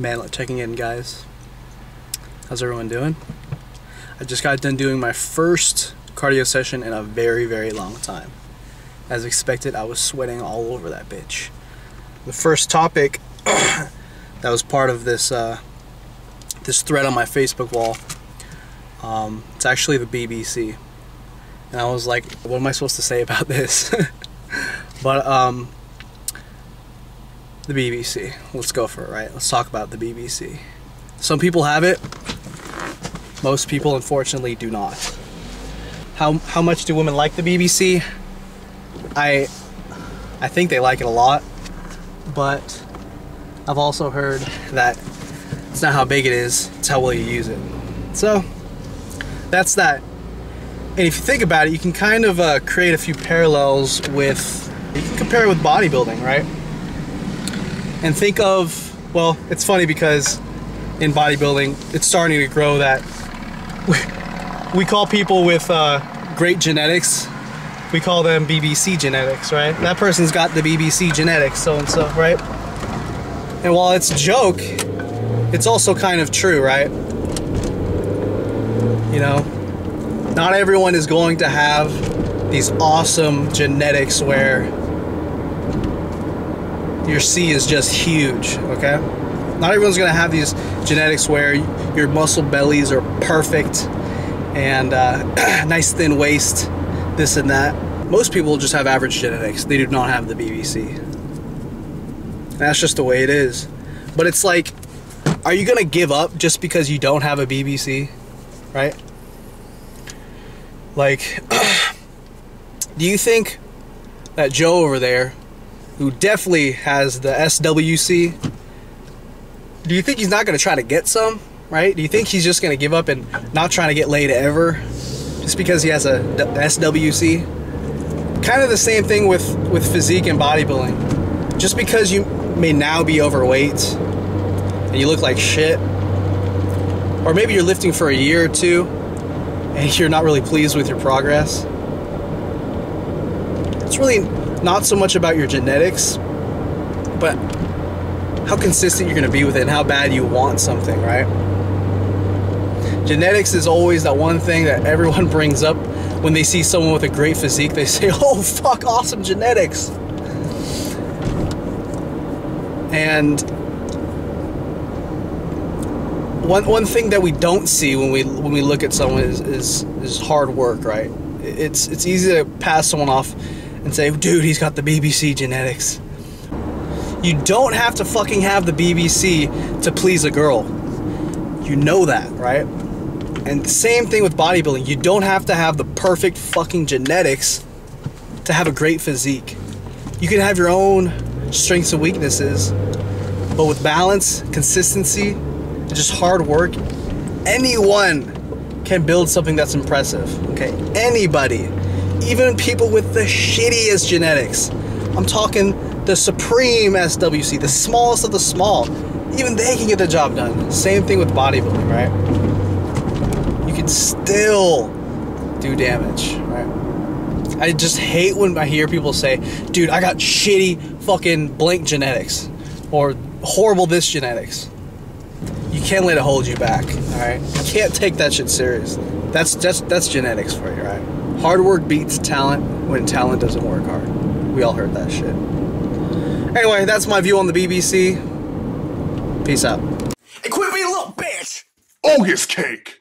Manlet checking in, guys. How's everyone doing? I just got done doing my first cardio session in a very, very long time. As expected, I was sweating all over that bitch. The first topic that was part of this this thread on my Facebook wall, it's actually the BBC. And I was like, what am I supposed to say about this? But the BBC, let's go for it, right? Let's talk about the BBC. Some people have it, most people unfortunately do not. How much do women like the BBC? I think they like it a lot, but I've also heard that it's not how big it is, it's how well you use it. So that's that. And if you think about it, you can kind of create a few parallels with, you can compare it with bodybuilding, right? And think of, well, it's funny because in bodybuilding, it's starting to grow that we call people with great genetics, we call them BBC genetics, right? That person's got the BBC genetics, so-and-so, right? And while it's a joke, it's also kind of true, right? You know, not everyone is going to have these awesome genetics where your C is just huge, okay? Not everyone's gonna have these genetics where your muscle bellies are perfect and nice thin waist, this and that. Most people just have average genetics. They do not have the BBC. And that's just the way it is. But it's like, are you gonna give up just because you don't have a BBC, right? Like, do you think that Joe over there, who definitely has the SWC, do you think he's not going to try to get some, right? Do you think he's just going to give up and not trying to get laid ever just because he has a SWC? Kind of the same thing with physique and bodybuilding. Just because you may now be overweight and you look like shit, or maybe you're lifting for a year or two and you're not really pleased with your progress, it's really not so much about your genetics, but how consistent you're going to be with it and how bad you want something, right? Genetics is always that one thing that everyone brings up when they see someone with a great physique. They say, oh fuck, awesome genetics. And one thing that we don't see when we look at someone is hard work, right? It's easy to pass someone off and say, dude, he's got the BBC genetics. You don't have to fucking have the BBC to please a girl. You know that, right? And same thing with bodybuilding. You don't have to have the perfect fucking genetics to have a great physique. You can have your own strengths and weaknesses, but with balance, consistency, and just hard work, anyone can build something that's impressive, okay? Anybody. Even people with the shittiest genetics. I'm talking the supreme SWC, the smallest of the small. Even they can get the job done. Same thing with bodybuilding, right? You can still do damage, right? I just hate when I hear people say, dude, I got shitty fucking blank genetics, or horrible this genetics. You can't let it hold you back, alright? You can't take that shit seriously. That's genetics for you, right? Hard work beats talent when talent doesn't work hard. We all heard that shit. Anyway, that's my view on the BBC. Peace out. Hey, quit being a little bitch! Ogus cake!